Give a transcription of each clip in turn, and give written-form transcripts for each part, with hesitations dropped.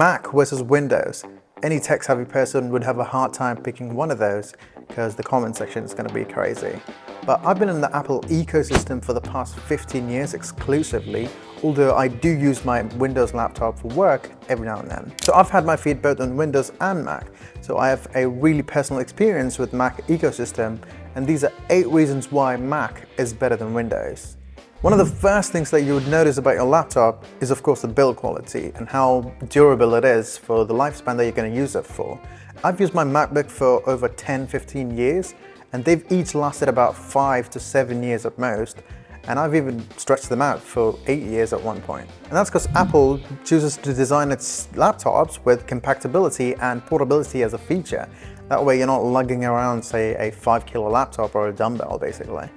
Mac versus Windows. Any tech-savvy person would have a hard time picking one of those because the comment section is going to be crazy. But I've been in the Apple ecosystem for the past 15 years exclusively, although I do use my Windows laptop for work every now and then. So I've had my feet both on Windows and Mac, so I have a really personal experience with Mac ecosystem, and these are 8 reasons why Mac is better than Windows. One of the first things that you would notice about your laptop is of course the build quality and how durable it is for the lifespan that you're going to use it for. I've used my MacBook for over 10-15 years and they've each lasted about 5 to 7 years at most, and I've even stretched them out for 8 years at one point. And that's because Apple chooses to design its laptops with compactability and portability as a feature. That way you're not lugging around, say, a 5-kilo laptop or a dumbbell basically.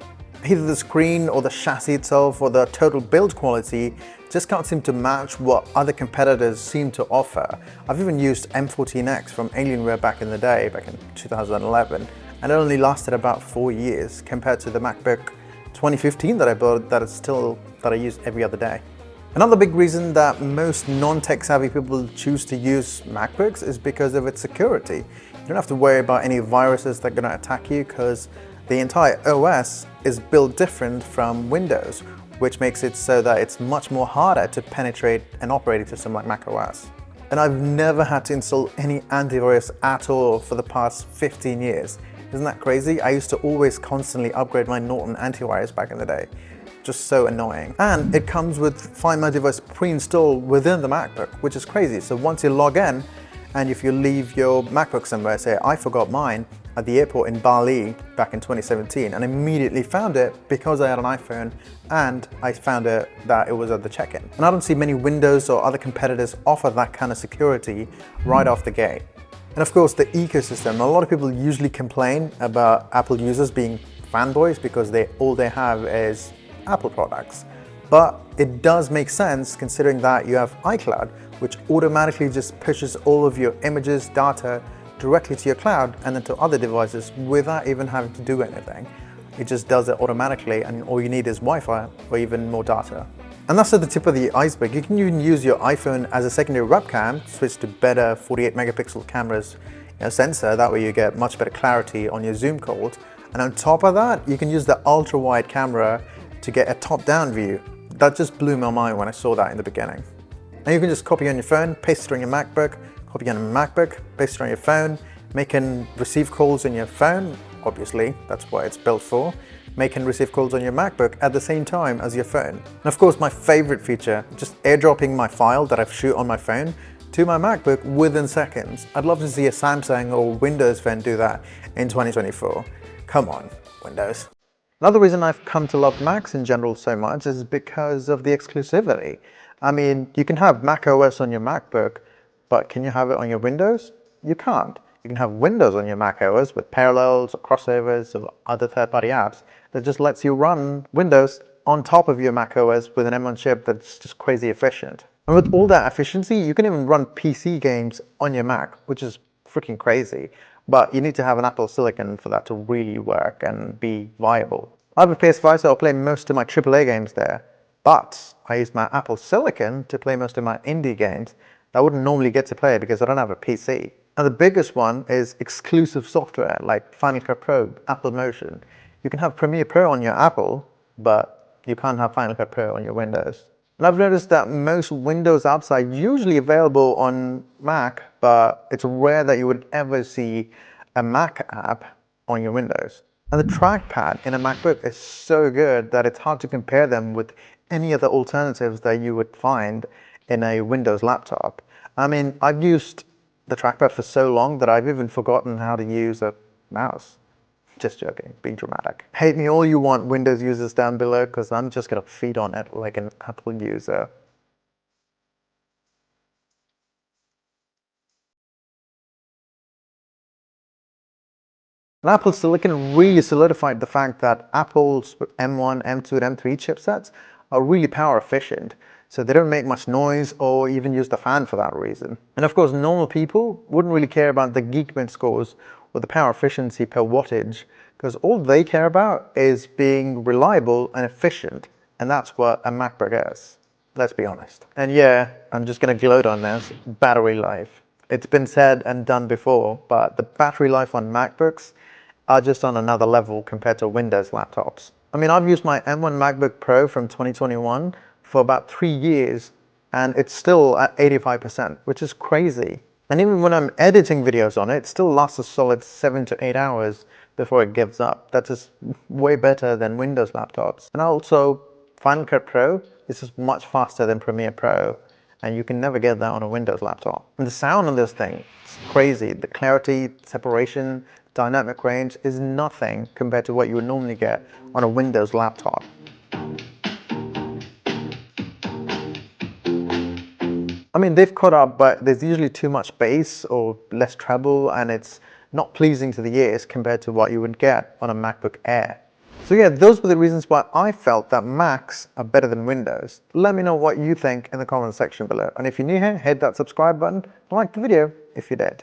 Either the screen or the chassis itself or the total build quality just can't seem to match what other competitors seem to offer. I've even used M14X from Alienware back in the day, back in 2011, and it only lasted about 4 years compared to the MacBook 2015 that I bought that I use every other day. Another big reason that most non-tech savvy people choose to use MacBooks is because of its security. You don't have to worry about any viruses that are going to attack you because the entire OS is built different from Windows, which makes it so that it's much more harder to penetrate an operating system like macOS. And I've never had to install any antivirus at all for the past 15 years. Isn't that crazy? I used to always constantly upgrade my Norton antivirus back in the day. Just so annoying. And it comes with Find My Device pre-installed within the MacBook, which is crazy. So once you log in, and if you leave your MacBook somewhere, say I forgot mine at the airport in Bali back in 2017 and immediately found it because I had an iPhone and I found it that it was at the check-in. And I don't see many Windows or other competitors offer that kind of security right off the gate. And of course the ecosystem. A lot of people usually complain about Apple users being fanboys because all they have is Apple products. But it does make sense considering that you have iCloud, which automatically just pushes all of your images, data directly to your cloud and then to other devices without even having to do anything. It just does it automatically and all you need is Wi-Fi or even more data. And that's at the tip of the iceberg. You can even use your iPhone as a secondary webcam, switch to better 48 megapixel cameras sensor, that way you get much better clarity on your Zoom calls. And on top of that, you can use the ultra wide camera to get a top-down view. That just blew my mind when I saw that in the beginning. And you can just copy on your phone, paste it on your MacBook, copy on a MacBook, paste it on your phone, make and receive calls on your phone, obviously, that's what it's built for, make and receive calls on your MacBook at the same time as your phone. And of course, my favorite feature, just airdropping my file that I've shoot on my phone to my MacBook within seconds. I'd love to see a Samsung or Windows phone do that in 2024. Come on, Windows. Another reason I've come to love Macs in general so much is because of the exclusivity. I mean, you can have macOS on your MacBook, but can you have it on your Windows? You can't. You can have Windows on your macOS with Parallels or crossovers or other third-party apps that just lets you run Windows on top of your macOS with an M1 chip that's just crazy efficient. And with all that efficiency, you can even run PC games on your Mac, which is freaking crazy. But you need to have an Apple Silicon for that to really work and be viable. I have a PS5, so I'll play most of my AAA games there. But I use my Apple Silicon to play most of my indie games that I wouldn't normally get to play because I don't have a PC. And the biggest one is exclusive software like Final Cut Pro, Apple Motion. You can have Premiere Pro on your Apple, but you can't have Final Cut Pro on your Windows. And I've noticed that most Windows apps are usually available on Mac, but it's rare that you would ever see a Mac app on your Windows. And the trackpad in a MacBook is so good that it's hard to compare them with any other alternatives that you would find in a Windows laptop. I mean, I've used the trackpad for so long that I've even forgotten how to use a mouse. Just joking, being dramatic. Hate me all you want, Windows users down below, because I'm just going to feed on it like an Apple user. And Apple Silicon really solidified the fact that Apple's M1, M2, and M3 chipsets are really power efficient. So they don't make much noise or even use the fan for that reason. And of course, normal people wouldn't really care about the Geekbench scores or the power efficiency per wattage, because all they care about is being reliable and efficient. And that's what a MacBook is. Let's be honest. And yeah, I'm just gonna gloat on this, battery life. It's been said and done before, but the battery life on MacBooks are just on another level compared to Windows laptops. I mean, I've used my M1 MacBook Pro from 2021 for about 3 years, and it's still at 85%, which is crazy. And even when I'm editing videos on it, it still lasts a solid 7 to 8 hours before it gives up. That is way better than Windows laptops. And also, Final Cut Pro is just much faster than Premiere Pro, and you can never get that on a Windows laptop. And the sound on this thing is crazy. The clarity, separation, dynamic range is nothing compared to what you would normally get on a Windows laptop. I mean, they've caught up, but there's usually too much bass or less treble, and it's not pleasing to the ears compared to what you would get on a MacBook Air. So yeah, those were the reasons why I felt that Macs are better than Windows. Let me know what you think in the comment section below. And if you're new here, hit that subscribe button and like the video if you did.